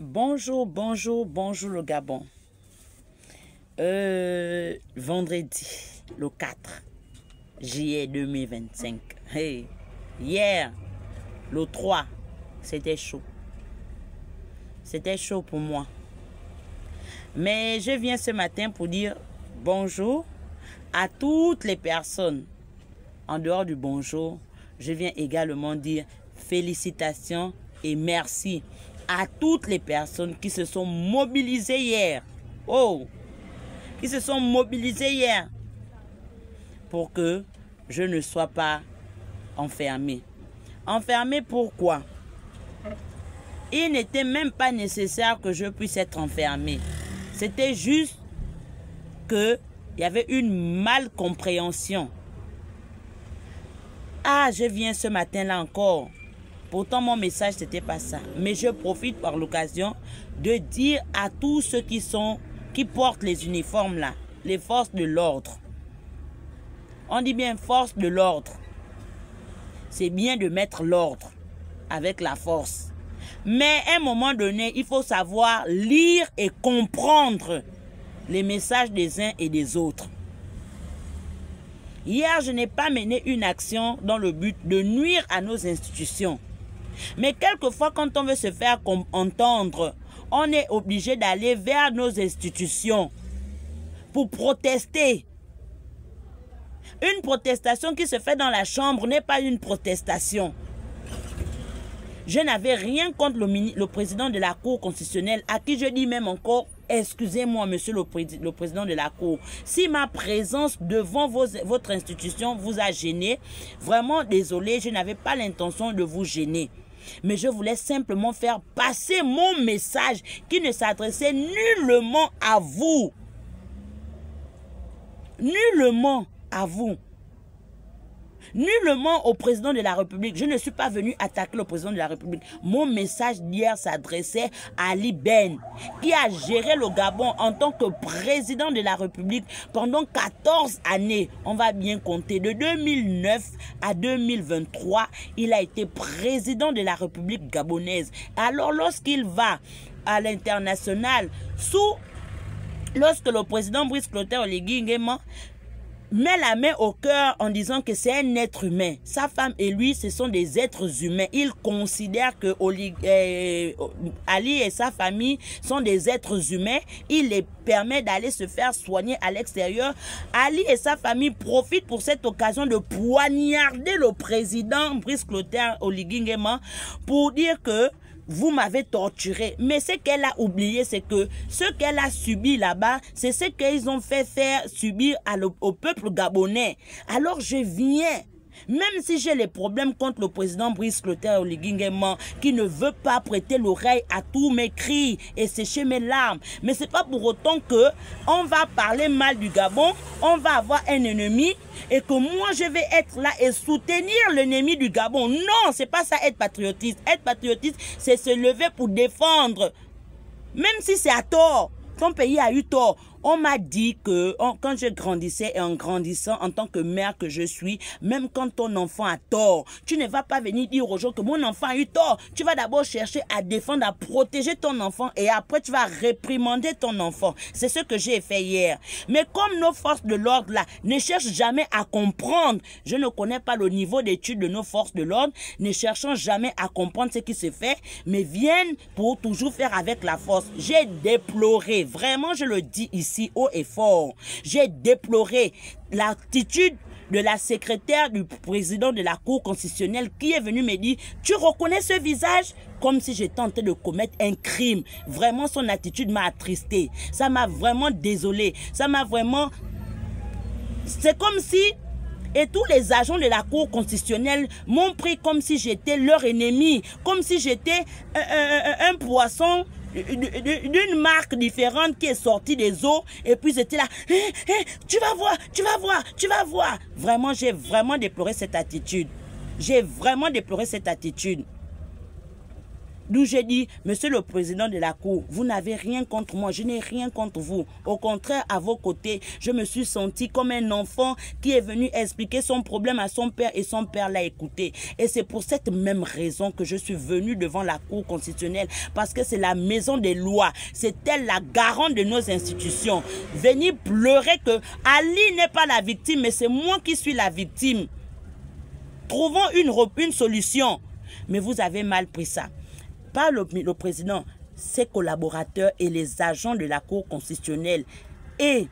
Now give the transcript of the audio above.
Bonjour, bonjour, bonjour le Gabon. Vendredi, le 4 juillet 2025. Hey, hier, le 3, c'était chaud. C'était chaud pour moi. Mais je viens ce matin pour dire bonjour à toutes les personnes. En dehors du bonjour, je viens également dire félicitations et merci à toutes les personnes qui se sont mobilisées hier. Oh! Qui se sont mobilisées hier pour que je ne sois pas enfermé. Enfermé pourquoi? Il n'était même pas nécessaire que je puisse être enfermé. C'était juste qu'il y avait une malcompréhension. Ah, je viens ce matin-là encore. Pourtant, mon message, c'était pas ça. Mais je profite par l'occasion de dire à tous ceux qui portent les uniformes là, les forces de l'ordre. On dit bien force de l'ordre. C'est bien de mettre l'ordre avec la force. Mais à un moment donné, il faut savoir lire et comprendre les messages des uns et des autres. Hier, je n'ai pas mené une action dans le but de nuire à nos institutions. Mais quelquefois, quand on veut se faire entendre, on est obligé d'aller vers nos institutions pour protester. Une protestation qui se fait dans la chambre n'est pas une protestation. Je n'avais rien contre le président de la Cour constitutionnelle, à qui je dis même encore, excusez-moi, monsieur le président de la Cour, si ma présence devant votre institution vous a gêné, vraiment désolé, je n'avais pas l'intention de vous gêner. Mais je voulais simplement faire passer mon message qui ne s'adressait nullement à vous. Nullement à vous. Nullement au président de la République. Je ne suis pas venu attaquer le président de la République. Mon message d'hier s'adressait à Ali Ben, qui a géré le Gabon en tant que président de la République pendant 14 années. On va bien compter. De 2009 à 2023, il a été président de la République gabonaise. Alors lorsqu'il va à l'international, lorsque le président Brice Clotaire Oligui Nguema met la main au cœur en disant que c'est un être humain. Sa femme et lui, ce sont des êtres humains. Il considère que Ali et sa famille sont des êtres humains. Il les permet d'aller se faire soigner à l'extérieur. Ali et sa famille profitent pour cette occasion de poignarder le président Brice Clotaire Oligui Nguema pour dire que vous m'avez torturé. Mais ce qu'elle a oublié, c'est que ce qu'elle a subi là-bas, c'est ce qu'ils ont fait faire subir au peuple gabonais. Alors je viens, même si j'ai les problèmes contre le président Brice Clotaire Oligui Nguema, qui ne veut pas prêter l'oreille à tous mes cris et sécher mes larmes. Mais c'est pas pour autant que on va parler mal du Gabon, on va avoir un ennemi et que moi je vais être là et soutenir l'ennemi du Gabon. Non, c'est pas ça être patriotiste. Être patriotiste, c'est se lever pour défendre. Même si c'est à tort. Ton pays a eu tort. On m'a dit que quand je grandissais et en grandissant en tant que mère que je suis, même quand ton enfant a tort, tu ne vas pas venir dire aux gens que mon enfant a eu tort. Tu vas d'abord chercher à défendre, à protéger ton enfant et après tu vas réprimander ton enfant. C'est ce que j'ai fait hier. Mais comme nos forces de l'ordre là ne cherchent jamais à comprendre, je ne connais pas le niveau d'études de nos forces de l'ordre, ne cherchant jamais à comprendre ce qui se fait, mais viennent pour toujours faire avec la force. J'ai déploré, vraiment je le dis ici, haut et fort. J'ai déploré l'attitude de la secrétaire du président de la Cour constitutionnelle qui est venue me dire « Tu reconnais ce visage ?» Comme si j'étais en train de commettre un crime. Vraiment, son attitude m'a attristé. Ça m'a vraiment désolé. Ça m'a vraiment... C'est comme si... Et tous les agents de la Cour constitutionnelle m'ont pris comme si j'étais leur ennemi. Comme si j'étais un poisson d'une marque différente qui est sortie des eaux et puis c'était là, tu vas voir, tu vas voir, tu vas voir. Vraiment, j'ai vraiment déploré cette attitude. J'ai vraiment déploré cette attitude. D'où j'ai dit, monsieur le président de la Cour, vous n'avez rien contre moi, je n'ai rien contre vous. Au contraire, à vos côtés, je me suis senti comme un enfant qui est venu expliquer son problème à son père et son père l'a écouté. Et c'est pour cette même raison que je suis venu devant la Cour constitutionnelle, parce que c'est la maison des lois, c'est elle la garante de nos institutions. Venir pleurer que Ali n'est pas la victime, mais c'est moi qui suis la victime. Trouvons une solution. Mais vous avez mal pris ça. Pas le président, ses collaborateurs et les agents de la Cour constitutionnelle et